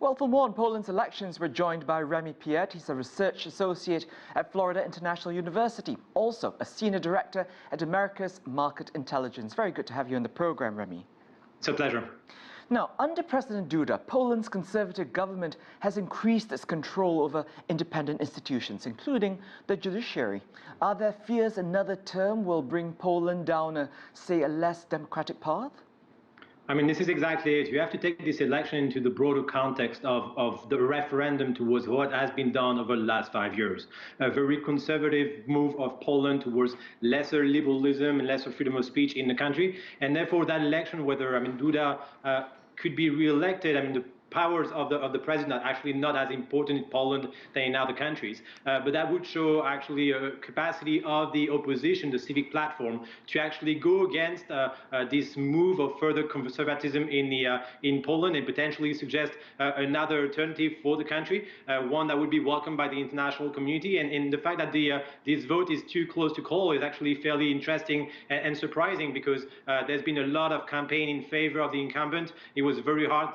Well, for more on Poland's elections, we're joined by Remi Piet. He's a research associate at Florida International University, also a senior director at America's Market Intelligence. Very good to have you on the program, Remi. It's a pleasure. Now, under President Duda, Poland's conservative government has increased its control over independent institutions, including the judiciary. Are there fears another term will bring Poland down a less democratic path? I mean, this is exactly it. You have to take this election into the broader context of the referendum towards what has been done over the last 5 years. A very conservative move of Poland towards lesser liberalism and lesser freedom of speech in the country. And therefore, that election, whether, Duda could be re-elected, the powers of the president are actually not as important in Poland than in other countries. But that would show actually a capacity of the opposition, the civic platform, to actually go against this move of further conservatism in Poland and potentially suggest another alternative for the country, one that would be welcomed by the international community. And the fact that this vote is too close to call is actually fairly interesting and surprising, because there's been a lot of campaign in favor of the incumbent. It was very hard,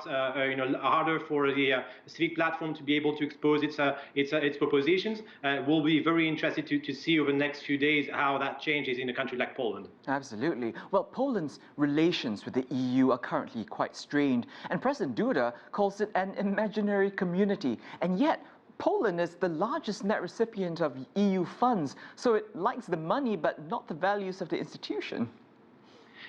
harder for the civic platform to be able to expose its propositions. We'll be very interested to see over the next few days how that changes in a country like Poland. Absolutely. Well, Poland's relations with the EU are currently quite strained, and President Duda calls it an imaginary community. And yet, Poland is the largest net recipient of EU funds, so it likes the money but not the values of the institution.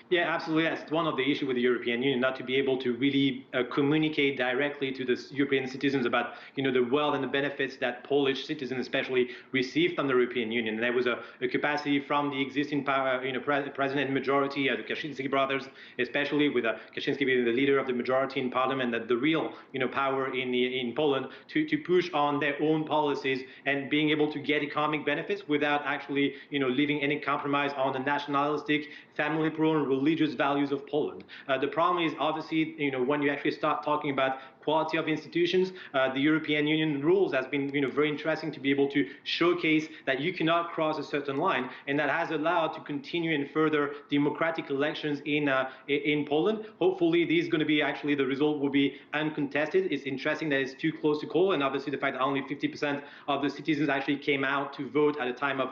Yeah, absolutely. That's one of the issues with the European Union, not to be able to really communicate directly to the European citizens about, the wealth and the benefits that Polish citizens especially receive from the European Union. And there was a capacity from the existing power, president majority, the Kaczynski brothers, especially with Kaczynski being the leader of the majority in parliament, that the real, power in Poland to push on their own policies and being able to get economic benefits without actually, leaving any compromise on the nationalistic, family-prone, religious values of Poland. The problem is obviously, when you actually start talking about quality of institutions, the European Union rules has been, very interesting to be able to showcase that you cannot cross a certain line, and that has allowed to continue in further democratic elections in Poland. Hopefully, this is going to be actually the result will be uncontested. It's interesting that it's too close to call, and obviously the fact that only 50% of the citizens actually came out to vote at a time of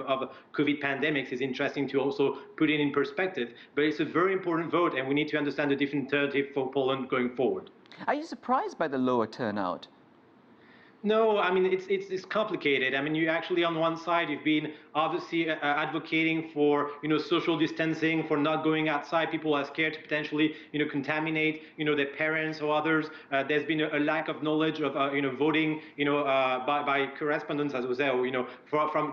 COVID pandemics is interesting to also put it in perspective. But it's a very important vote, and we need to understand the different alternative for Poland going forward. Are you surprised by the lower turnout? No, it's complicated. You actually, on one side, you've been obviously advocating for, social distancing, for not going outside. People are scared to potentially, contaminate, their parents or others. There's been a lack of knowledge of, voting, by correspondence, as was there.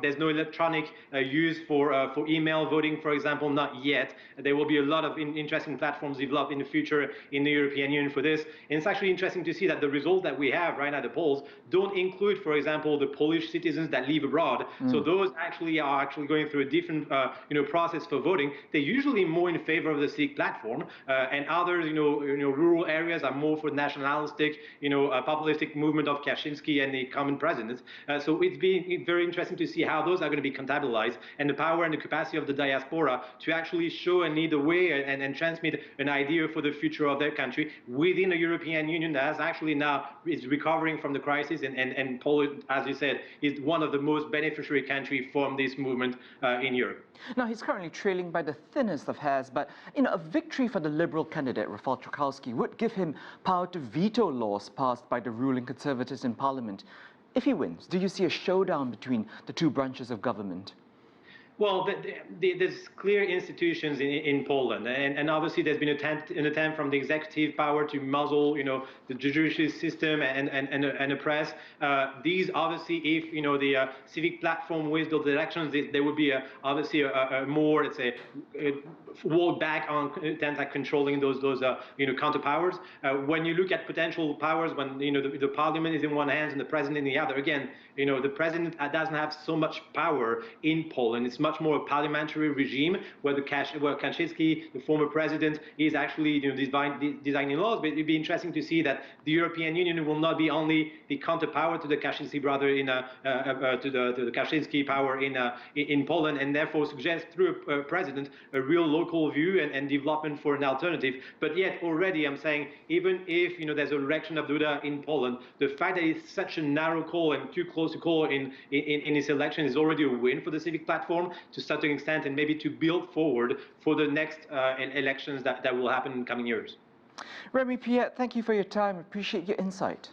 There's no electronic use for email voting, for example, not yet. There will be a lot of interesting platforms developed in the future in the European Union for this. And it's actually interesting to see that the results that we have right now at the polls don't include, for example, the Polish citizens that live abroad. So those actually are going through a different, process for voting. They're usually more in favor of the civic platform, and others, rural areas are more for nationalistic, populistic movement of Kaczynski and the common president. So it's been very interesting to see how those are going to be contabilized, and the power and the capacity of the diaspora to actually show and lead the way and transmit an idea for the future of their country within the European Union that has actually now is recovering from the crisis. And Poland, as you said, is one of the most beneficiary countries from this movement in Europe. Now, he's currently trailing by the thinnest of hairs, but a victory for the Liberal candidate, Rafał Trzaskowski, would give him power to veto laws passed by the ruling Conservatives in Parliament. If he wins, do you see a showdown between the two branches of government? Well, there's clear institutions in Poland, and obviously there's been an attempt from the executive power to muzzle, the judicial system and the press. These obviously, if the civic platform wins those elections, there would be obviously a more, let's say, walk back on attempts at controlling those counter powers. When you look at potential powers, when the parliament is in one hand and the president in the other, again, the president doesn't have so much power in Poland. It's much more a parliamentary regime where Kaczynski, the former president, is actually designing laws. But it'd be interesting to see that the European Union will not be only the counterpower to the Kaczynski brother to the Kaczynski power in Poland, and therefore suggest through a president a real local view and development for an alternative. But yet already I'm saying, even if there's a election of Duda in Poland, the fact that it's such a narrow call and too close a call in this election is already a win for the civic platform to a certain extent, and maybe to build forward for the next elections that will happen in coming years. Remi Piet, thank you for your time. Appreciate your insight.